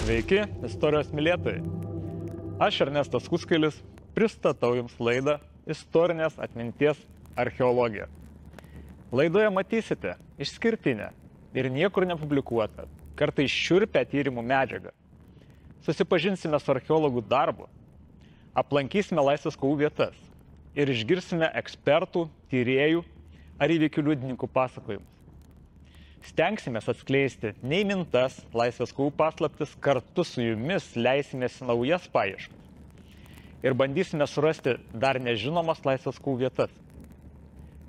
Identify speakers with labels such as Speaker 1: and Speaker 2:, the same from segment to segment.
Speaker 1: Sveiki, istorijos mylėtojai. Aš Ernestas Kuskailis pristatau Jums laidą Istorinės atminties archeologija. Laidoje matysite išskirtinę ir niekur nepublikuotą, kartais šiurpią tyrimų medžiagą. Susipažinsime su archeologų darbu, aplankysime laisvės kovų vietas ir išgirsime ekspertų, tyrėjų ar įvykių liudininkų pasakojimus. Stengsimės atskleisti neįmintas laisvės kovų paslaptis, kartu su jumis leisimės į naujas paieškas ir bandysime surasti dar nežinomas laisvės kovų vietas.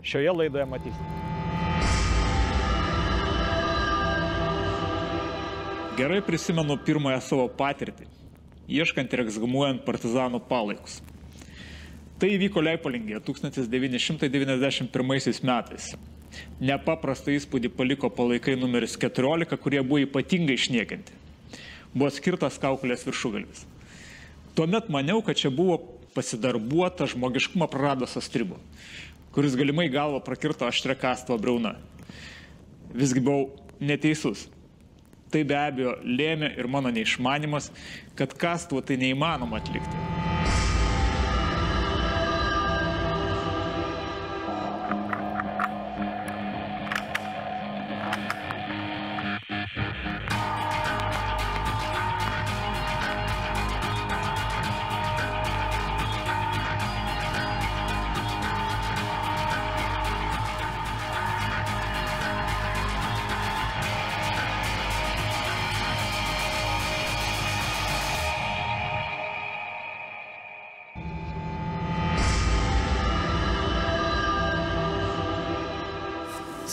Speaker 1: Šioje laidoje matysime. Gerai prisimenu pirmąją savo patirtį, ieškant ir ekshumuojant partizanų palaikus. Tai įvyko Leipalingėje 1991 metais. Nepaprastą įspūdį paliko palaikai numeris 14, kurie buvo ypatingai išniekinti. Buvo skirtas kaukolės viršugalvis. Tuomet maniau, kad čia buvo pasidarbuota žmogiškumą praradusio stribo, kuris galimai galvą prakirto aštria kastuvo briauna. Visgi buvau neteisus. Tai be abejo lėmė ir mano neišmanimas, kad kastuvo tai neįmanoma atlikti.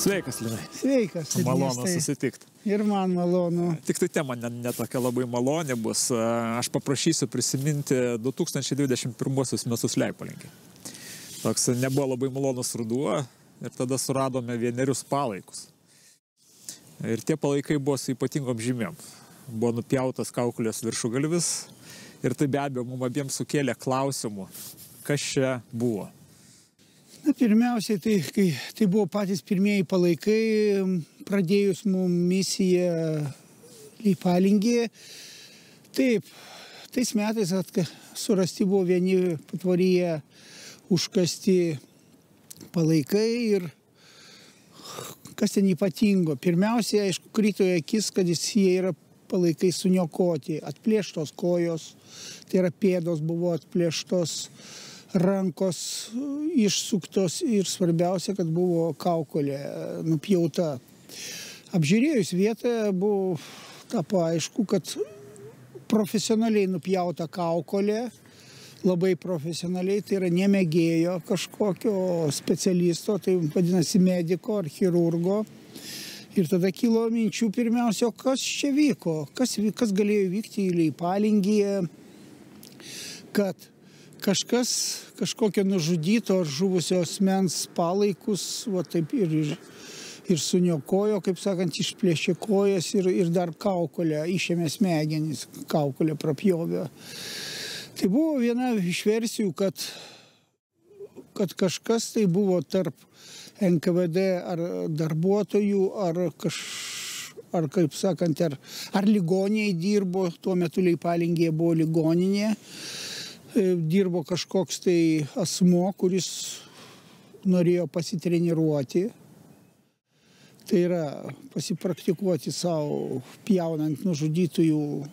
Speaker 1: Sveikas, Linai.
Speaker 2: Sveikas.
Speaker 1: Malonu susitikti.
Speaker 2: Ir man malonu.
Speaker 1: Tik tai tema ne tokia labai malonė bus. Aš paprašysiu prisiminti 2021 metus Leipalingėje. Toks nebuvo labai malonus ruduo ir tada suradome vienerius palaikus. Ir tie palaikai buvo su ypatingom žymėm. Buvo nupjautas kaukolės viršugalvis ir tai be abejo mums abiems sukėlė klausimų, kas čia buvo.
Speaker 2: Na, pirmiausiai, tai buvo patys pirmieji palaikai, pradėjus mums misiją Leipalingėje. Taip, tais metais surasti buvo vieni patvoryje užkasti palaikai ir kas ten ypatingo. Pirmiausiai, aišku, krito į akis, kad jie yra palaikai suniokoti, atplėštos kojos, tai yra pėdos buvo atplėštos, rankos išsuktos ir svarbiausia, kad buvo kaukolė nupjauta. Apžiūrėjus vietą buvo tapo aišku, kad profesionaliai nupjauta kaukolė, labai profesionaliai, tai yra nemėgėjo kažkokio specialisto, tai vadinasi mediko ar chirurgo. Ir tada kilo minčių pirmiausia, kas čia vyko, kas galėjo vykti į Leipalingėje, kad kažkokio nužudyto ar žuvusio asmens palaikus va taip ir suniokojo, kaip sakant, išplėšė kojas ir dar kaukolę, išėmė smegenis, kaukolę prapjovė. Tai buvo viena iš versijų, kad kažkas tai buvo tarp NKVD ar darbuotojų, ar kaip sakant, ar ligoniniai dirbo, tuo metu Leipalingėje buvo ligoninė. Dirbo kažkoks tai asmuo, kuris norėjo pasitreniruoti. Tai yra pasipraktikuoti savo pjaunant nužudytųjų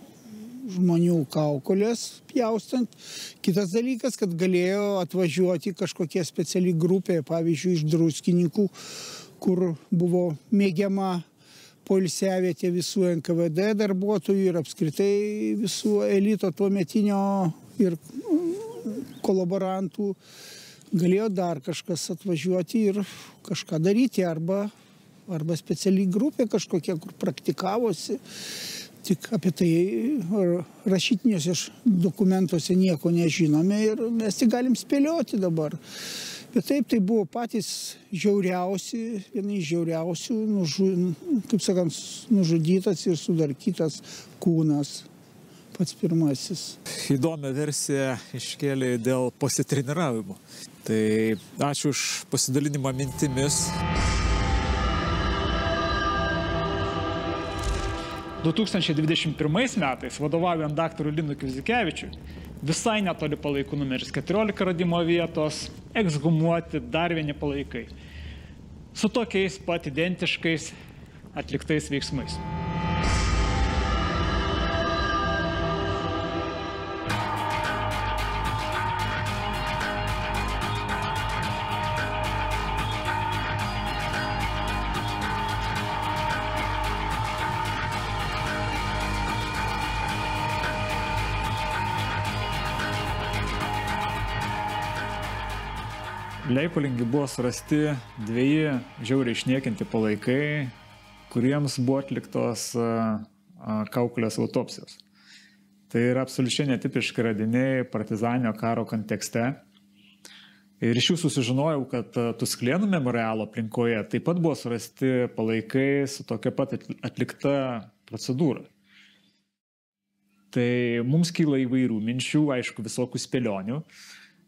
Speaker 2: žmonių kaukolės, pjaustant. Kitas dalykas, kad galėjo atvažiuoti kažkokia speciali grupė, pavyzdžiui, iš Druskininkų, kur buvo mėgiama poilsiavietė visų NKVD darbuotojų ir apskritai visų elito tuometinio ir kolaborantų. Galėjo dar kažkas atvažiuoti ir kažką daryti, arba speciali grupė kažkokia, kur praktikavosi. Tik apie tai rašytiniuose dokumentuose nieko nežinome ir mes tik galim spėlioti dabar. Bet taip, tai buvo patys žiauriausi, viena iš žiauriausių, kaip sakant, nužudytas ir sudarkytas kūnas. Pats pirmasis. Įdomią versiją iškėlė dėl pasitreniravimo. Tai ačiū už pasidalinimą mintimis.
Speaker 3: 2021 metais, vadovaujant daktarui Linui Kvizikevičiui, visai netoli palaikų numeris 14 radimo vietos ekshumuoti dar vieni palaikai su tokiais pat identiškais atliktais veiksmais. Leipulingi buvo surasti dviejų žiauriai išniekinti palaikai, kuriems buvo atliktos kaukolės autopsijos. Tai yra absoliučiai netipiški radiniai partizaninio karo kontekste. Ir iš jų susižinojau, kad Tuskulėnų memorialo aplinkoje taip pat buvo surasti palaikai su tokia pat atlikta procedūra. Tai mums kyla įvairių minčių, aišku, visokių spėlionių.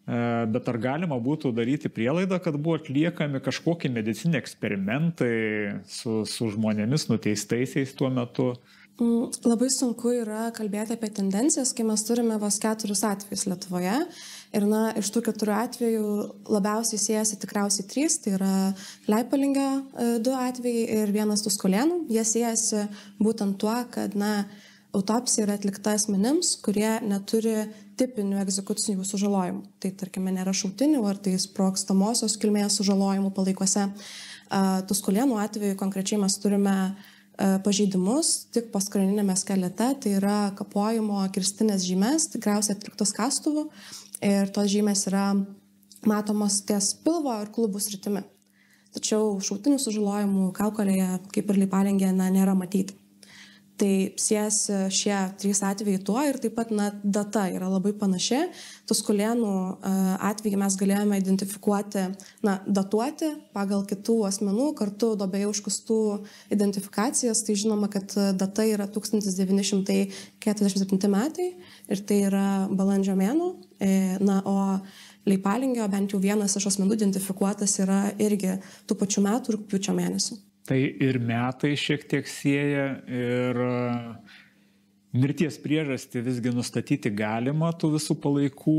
Speaker 3: Bet ar galima būtų daryti prielaidą, kad buvo atliekami kažkokie mediciniai eksperimentai su žmonėmis nuteistaisiais tuo metu?
Speaker 4: Labai sunku yra kalbėti apie tendencijas, kai mes turime vos 4 atvejus Lietuvoje. Ir iš tų 4 atvejų labiausiai siejasi tikriausiai 3, tai yra Leipalingio 2 atvejai ir 1 Tuskulėnų. Jie siejasi būtent tuo, kad autopsija yra atlikta asmenims, kurie neturi tipinių egzekucinių sužalojimų. Tai, tarkime, nėra šautinių ar tai sprogstamosios kilmės sužalojimų palaikuose. Tuskulėnų atveju konkrečiai mes turime pažeidimus tik poskraniniame skelete, tai yra kapojimo kirstinės žymės, tikriausiai atliktos kastuvu, ir tos žymės yra matomos ties pilvo ir klubų sritimi. Tačiau šautinių sužalojimų kaukolėje, kaip ir Leipalingėje, nėra matyti. Tai siejasi šie 3 atvejai tuo ir taip pat data yra labai panaši. Tuskulėnų atvejį mes galėjome identifikuoti, datuoti pagal kitų asmenų kartu duobėje užkastų identifikacijas. Tai žinoma, kad data yra 1947 metai ir tai yra balandžio mėnuo. O Leipalingio bent jau vienas iš asmenų identifikuotas yra irgi tų pačių metų rugpjūčio mėnesį.
Speaker 3: Tai ir metai šiek tiek sieja ir mirties priežastį visgi nustatyti galima tų visų palaikų.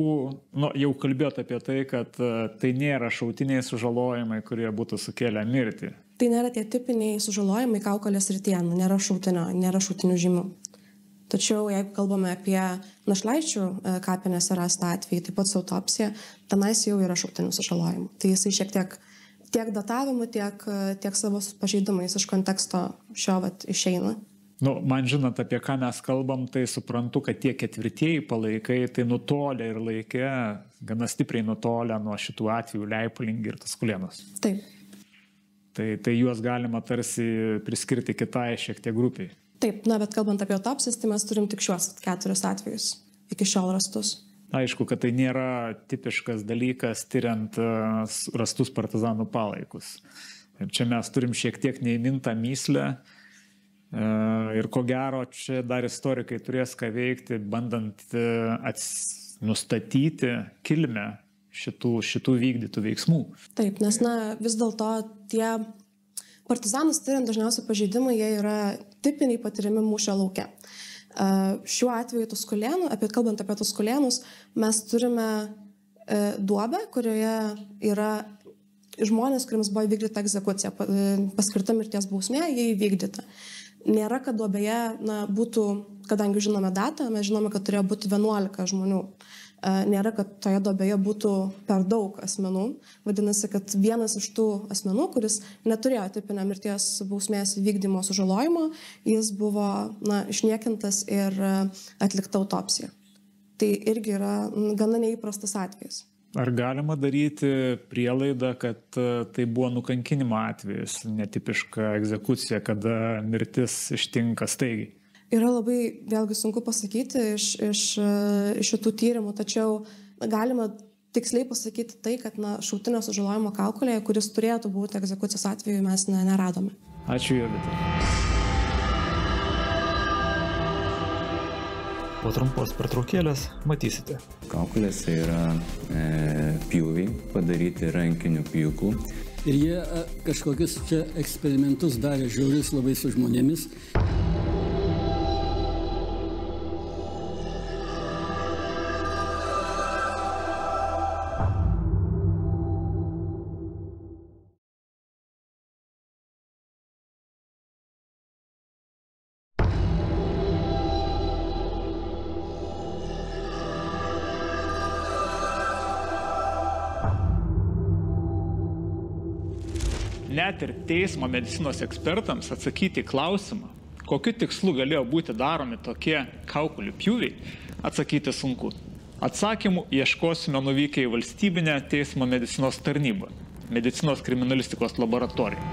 Speaker 3: Jau kalbėjot apie tai, kad tai nėra šautiniai sužalojimai, kurie būtų sukėlę mirtį.
Speaker 4: Tai nėra tie tipiniai sužalojimai kaukolės srityje, nėra šautinių žymių. Tačiau jeigu kalbame apie našlaičių kapinėse rastą atvejį, taip pat su autopsija, tenais jau yra šautinių sužalojimų. Tai jisai šiek tiek datavimu, tiek savo pažeidimais iš konteksto šio išeina.
Speaker 3: Man žinant, apie ką mes kalbam, tai suprantu, kad tie 4 palaikai tai nutolę ir laikė, gana stipriai nutolę nuo šitų atvejų Leipalingį ir Tuskulėnus.
Speaker 4: Taip.
Speaker 3: Tai juos galima tarsi priskirti kitai šiek tiek grupiai.
Speaker 4: Taip, bet kalbant apie autopsijas, tai mes turim tik šiuos 4 atvejus iki šiol rastus.
Speaker 3: Aišku, kad tai nėra tipiškas dalykas tyriant rastus partizanų palaikus. Ir čia mes turim šiek tiek neįmintą mįslę ir ko gero čia dar istorikai turės ką veikti, bandant nustatyti kilmę šitų vykdytų veiksmų.
Speaker 4: Taip, nes vis dėlto tie partizanus tyriant dažniausiai pažeidimai, jie yra tipiniai patiriami mūšio lauke. Šiuo atveju kalbant apie Tuskulėnus, mes turime duobę, kurioje yra žmonės, kuriems buvo įvykdyta egzekucija, paskirta mirties bausmė, jie įvykdyta. Nėra, kad duobėje būtų, kadangi žinome datą, mes žinome, kad turėjo būti 11 žmonių. Nėra, kad toje duobėje būtų per daug asmenų. Vadinasi, kad vienas iš tų asmenų, kuris neturėjo tipinę mirties bausmės vykdymo sužalojimo, jis buvo išniekintas ir atlikta autopsija. Tai irgi yra gana neįprastas atvejis.
Speaker 3: Ar galima daryti prielaidą, kad tai buvo nukankinimo atvejis, netipiška egzekucija, kada mirtis ištinka staigiai?
Speaker 4: Yra labai, vėlgi sunku pasakyti iš šitų tyrimų, tačiau galima tiksliai pasakyti tai, kad šautinio sužalojimo kaukolėje, kuris turėtų būti egzekucijos atveju, mes neradome.
Speaker 3: Ačiū, Jovita.
Speaker 1: Po trumpos pertraukėlės matysite.
Speaker 5: Kaukolėse yra pjūviai padaryti rankiniu pjūklu.
Speaker 6: Ir jie kažkokius čia eksperimentus darė žiaurius labai su žmonėmis.
Speaker 3: net ir teismo medicinos ekspertams atsakyti į klausimą, kokiu tikslu galėjo būti daromi tokie kaukulių pjūviai, atsakyti sunku. Atsakymų ieškosime nuvykę į valstybinę teismo medicinos tarnybą, medicinos kriminalistikos laboratoriją.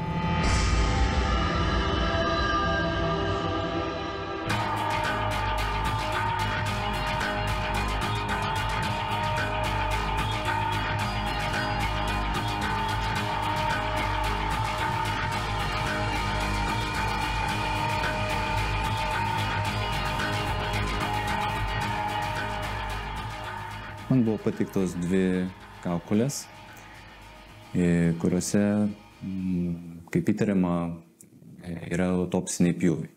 Speaker 5: Man buvo patiktos 2 kaukolės, kuriuose, kaip įtariama, yra autopsiniai pjūviai.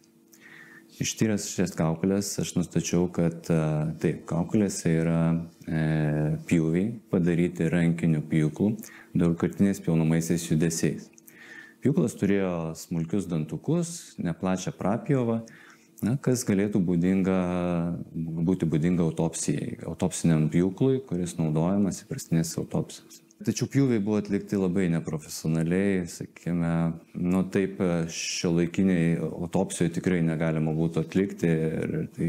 Speaker 5: Ištyręs šias kaukolės, aš nustačiau, kad taip, kaukolėse yra pjūviai padaryti rankiniu pjūklu daugkartiniais pjaunamaisiais judesiais. Pjūklas turėjo smulkius dantukus, neplačią prapjovą, kas galėtų būti būdinga autopsijai, autopsiniam pjūklui, kuris naudojamas įprastinės autopsijos. Tačiau pjūviai buvo atlikti labai neprofesionaliai, sakykime, taip šiuolaikiniai autopsijoje tikrai negalima būtų atlikti ir tai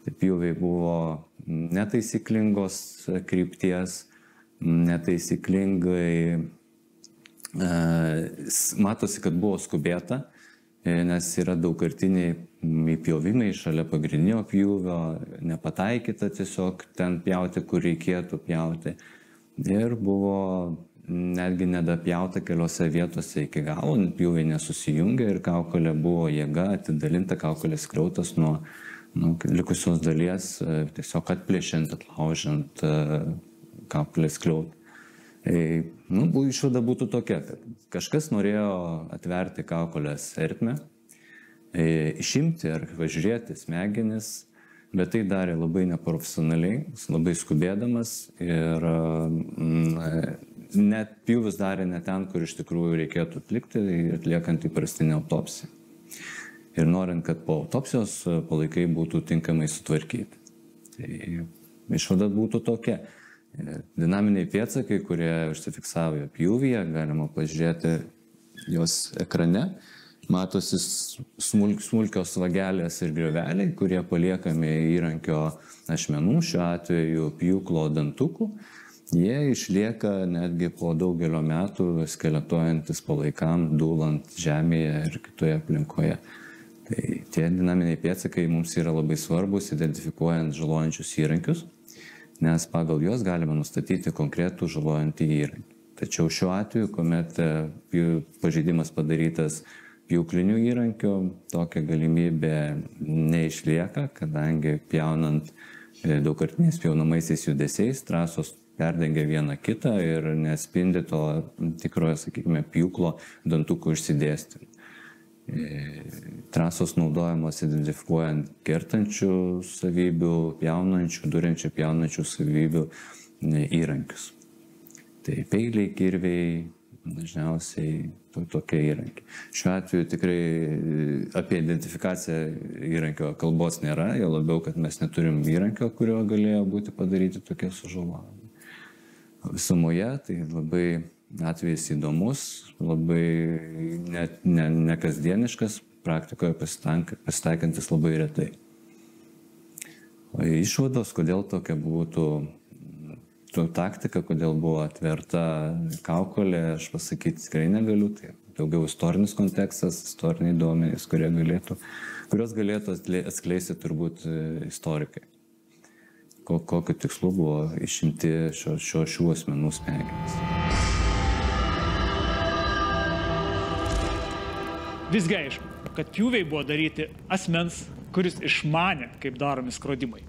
Speaker 5: pjūviai buvo netaisyklingos krypties, netaisyklingai, matosi, kad buvo skubėta, nes yra daugkartiniai įpjovimai šalia pagrindinio pjūvio, nepataikyta tiesiog ten pjauti, kur reikėtų pjauti. Ir buvo netgi nedapjauta keliose vietose iki galo, pjūviai nesusijungė ir kaukolė buvo jėga atidalinta, kaukolės skliautas nuo likusios dalies, tiesiog atplėšiant, atlaužiant kaukolės skliautą. Išvada būtų tokia, kad kažkas norėjo atverti kaukolės ertmę, išimti ar pažiūrėti smegenis, bet tai darė labai neprofesionaliai, labai skubėdamas ir net pjūvis darė ne ten, kur iš tikrųjų reikėtų atlikti, atliekant įprastinę autopsiją. Ir norint, kad po autopsijos palaikai būtų tinkamai sutvarkyti. Tai išvada būtų tokia. Dinaminiai pėdsakai, kurie užsifiksavo pjūvyje, galima pažiūrėti jos ekrane. Matosi smulkios vagelės ir grioveliai, kurie paliekami įrankio ašmenų, šiuo atveju pjūklo dantukų. Jie išlieka netgi po daugelio metų skeletuojantis palaikam, dūlant žemėje ir kitoje aplinkoje. Tai tie dinaminiai pėdsakai mums yra labai svarbus, identifikuojant žalojančius įrankius, nes pagal juos galima nustatyti konkretų žalojantį įrankį. Tačiau šiuo atveju, kuomet pažeidimas padarytas pjūklinių įrankių, tokia galimybė neišlieka, kadangi pjaunant daugkartiniais pjaunamaisiais judesiais, trasos perdengia vieną kitą ir nespindi to tikrojo, sakykime, pjūklo dantukų išsidėstymą. Trasos naudojamos identifikuojant kertančių savybių, pjaunančių, duriančių pjaunančių savybių įrankius. Tai peiliai, kirviai, dažniausiai tokie įrankiai. Šiuo atveju tikrai apie identifikaciją įrankio kalbos nėra, jo labiau, kad mes neturim įrankio, kurio galėjo būti padaryti tokie sužalojimai. Visumoje tai labai atvejis įdomus, labai nekasdieniškas, praktikoje pasitaikantis labai retai. O išvados, kodėl tokia būtų taktika, kodėl buvo atverta kaukolė, aš pasakyti tikrai negaliu, tai daugiau istorinis kontekstas, istoriniai duomenys, kurios galėtų atskleisti turbūt istorikai. Kokiu tikslu buvo išimti šių asmenų smegenis.
Speaker 3: Visgi aišku, kad pjūviai buvo daryti asmens, kuris išmanė, kaip daromi skrodimai.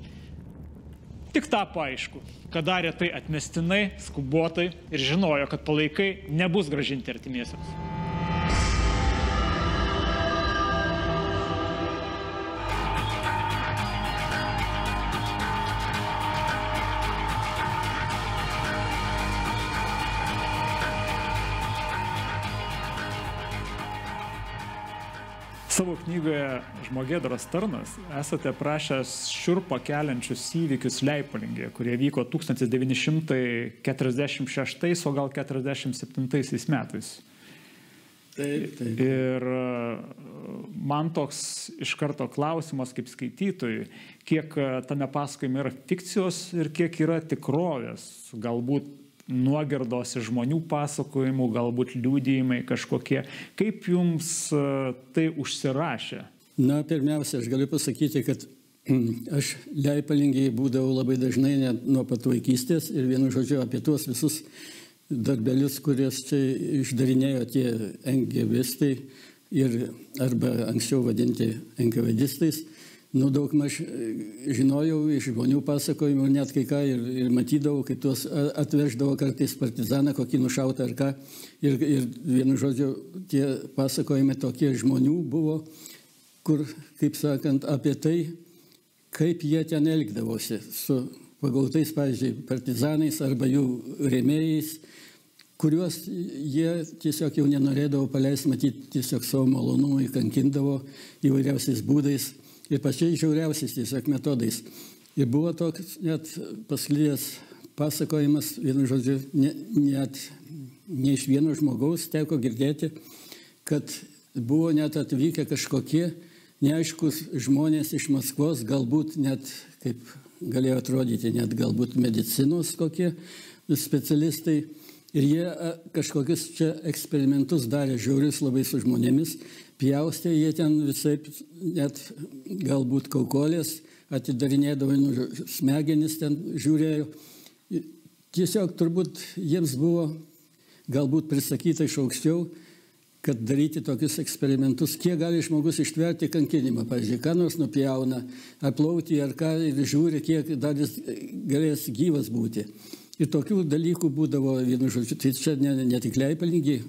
Speaker 3: Tik tapo aišku, kad darė tai atmestinai, skubotai ir žinojo, kad palaikai nebus grąžinti artimiesiams. Savo knygoje Žmogėdros tarnas esate prašęs šiurpą keliančius įvykius Leipalingėje, kurie vyko 1946, o gal 1947 metais.
Speaker 6: Taip.
Speaker 3: Ir man toks iš karto klausimas kaip skaitytojui, kiek tame pasakojime yra fikcijos ir kiek yra tikrovės, galbūt nuogirdos iš žmonių pasakojimų, galbūt liudijimai kažkokie. Kaip jums tai užsirašė?
Speaker 6: Na, pirmiausia, aš galiu pasakyti, kad aš Leipalingiai būdavau labai dažnai net nuo pat vaikystės ir vienu žodžiu apie tuos visus darbelius, kuriuos čia išdarinėjo tie NKVDistai ir arba anksčiau vadinti NKVDistais, daugmaž žinojau iš žmonių pasakojimų net kai ką ir matydavau, kaip tuos atveždavo kartais partizaną, kokį nušautą ar ką. Ir vienu žodžiu, tie pasakojimai tokie žmonių buvo, kur, kaip sakant, apie tai, kaip jie ten elgdavosi su pagautais, pavyzdžiui, partizanais arba jų rėmėjais, kuriuos jie tiesiog jau nenorėdavo paleisti, matyti tiesiog savo malonumui, kankindavo įvairiausiais būdais ir pačiais žiauriausiais tiesiog metodais. Ir buvo toks net pasklydęs pasakojimas, vienu žodžiu, net ne iš vieno žmogaus teko girdėti, kad buvo net atvykę kažkokie neaiškus žmonės iš Maskvos, galbūt net, kaip galėjo atrodyti, net galbūt medicinos kokie specialistai. Ir jie kažkokius čia eksperimentus darė žiaurius labai su žmonėmis, pjaustė, jie ten visai net galbūt kaukolės atidarinėdavo, smegenis ten žiūrėjo. Tiesiog turbūt jiems buvo galbūt prisakyta iš aukščiau, kad daryti tokius eksperimentus, kiek gali žmogus ištverti kankinimą. Pavyzdžiui, ką nors nupjauna, aplauti ar ką ir žiūri, kiek dar jis galės gyvas būti. Ir tokių dalykų būdavo, vienu žodžiu, tai čia ne tik Leipalingiai,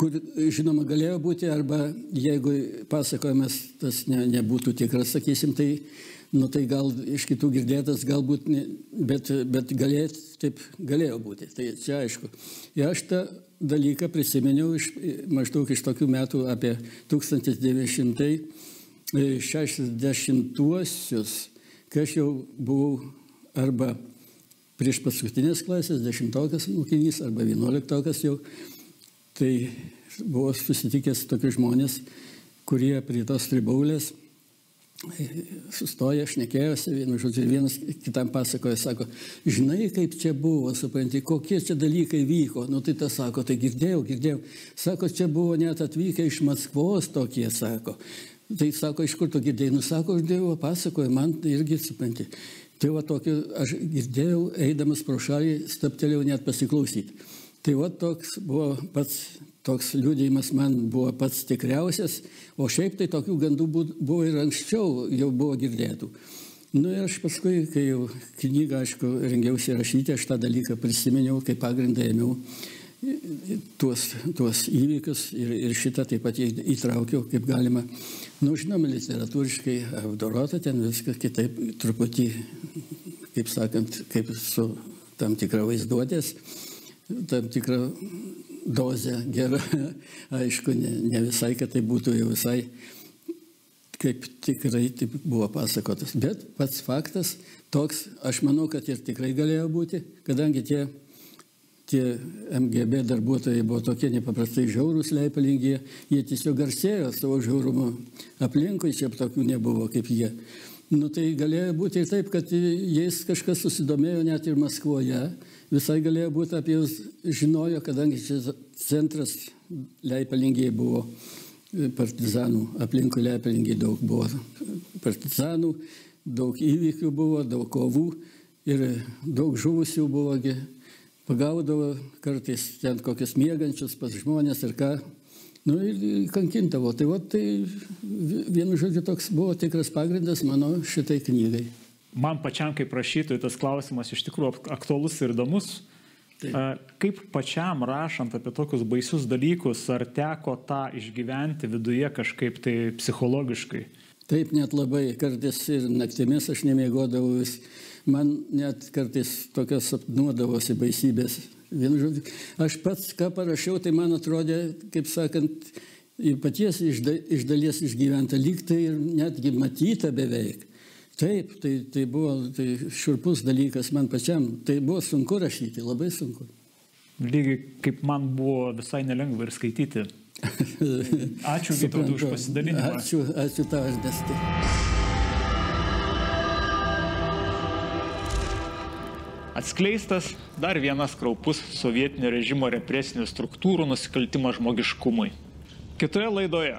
Speaker 6: kur, žinoma, galėjo būti, arba jeigu pasakojimas tas nebūtų tikras, sakysim, tai gal iš kitų girdėtas, galbūt, bet taip galėjo būti. Tai čia aišku. Ir aš tą dalyką prisiminiau maždaug iš tokių metų apie 1960-uosius, kai aš jau buvau arba prieš paskutinės klasės, 10-okas mokinys arba 11-okas jau, tai buvo susitikęs tokius žmonės, kurie prie tos tribaulės sustoja, šnekėjosi, vienu žodžiu, vienas kitam pasakoja, sako, žinai, kaip čia buvo, supranti, kokie čia dalykai vyko. Nu, tai tas sako, tai girdėjau. Sako, čia buvo net atvykę iš Maskvos tokie, sako. Tai sako, iš kur tu girdėjai? Nu, sako, aš Dievo pasakoju, man irgi, supranti. Tai va tokį aš girdėjau, eidamas pro šalį, staptelėjau net pasiklausyti. Tai va toks buvo pats, toks liudijimas man buvo pats tikriausias, o šiaip tai tokių gandų buvo ir anksčiau, jau buvo girdėtų. Nu ir aš paskui, kai jau knygą, aišku, rengiausi rašyti, aš tą dalyką prisiminiau, kaip pagrindą ėmiau tuos įvykius ir šitą taip pat įtraukiau, kaip galima. Nu, žinoma, literatūriškai apdorota, ten viskas kitaip, truputį, kaip sakant, kaip su tam tikra vaizduotės, tam tikra dozė gera, aišku, ne visai, kad tai būtų jau visai, kaip tikrai taip buvo pasakotas. Bet pats faktas toks, aš manau, kad ir tikrai galėjo būti, kadangi tie MGB darbuotojai buvo tokie nepaprastai žiaurūs Leipalingyje, jie tiesiog garsėjo savo žiaurumo aplinkui, čia tokių nebuvo kaip jie. Nu tai galėjo būti ir taip, kad jais kažkas susidomėjo net ir Maskvoje, visai galėjo būti apie jūs žinojo, kadangi čia centras Leipalingyje buvo partizanų, aplinkui Leipalingyje daug buvo partizanų, daug įvykių buvo, daug kovų ir daug žuvusių buvogi. Pagaudavo kartais ten kokius miegančius pas žmonės ir ką, nu ir kankintavo. Tai va, tai vienu žodžiu toks buvo tikras pagrindas mano šitai knygai.
Speaker 3: Man pačiam kaip rašytojui tas klausimas iš tikrųjų aktualus ir įdomus. Taip. Kaip pačiam rašant apie tokius baisius dalykus, ar teko tą išgyventi viduje kažkaip tai psichologiškai?
Speaker 6: Taip, net labai kartais ir naktimis aš nemiegodavau vis. Man net kartais tokios sapnuodavosi baisybės. Vienu žodžiu, aš pats ką parašiau, tai man atrodė, kaip sakant, paties iš dalies išgyventa, lyg tai ir netgi matyta beveik. Taip, tai buvo šiurpus dalykas man pačiam. Tai buvo sunku rašyti, labai sunku.
Speaker 3: Lygiai kaip man buvo visai nelengva ir skaityti Ačiū, Vytautai, už pasidalinimą.
Speaker 6: Ačiū tau, Ernestai.
Speaker 1: Atskleistas dar vienas kraupus sovietinio režimo represinių struktūrų nusikaltimas žmogiškumui. Kitoje laidoje.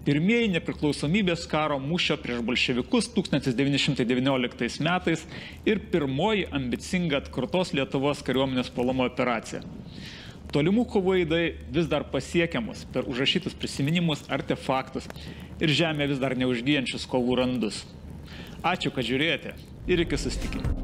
Speaker 1: Pirmieji nepriklausomybės karo mūšio prieš bolševikus 1919 metais ir pirmoji ambicinga atkurtos Lietuvos kariuomenės puolimo operacija. Tolimų kovų aidai vis dar pasiekiamus per užrašytus prisiminimus, artefaktus ir žemė vis dar neužgyjančius kovų randus. Ačiū, kad žiūrėjote ir iki susitikimų.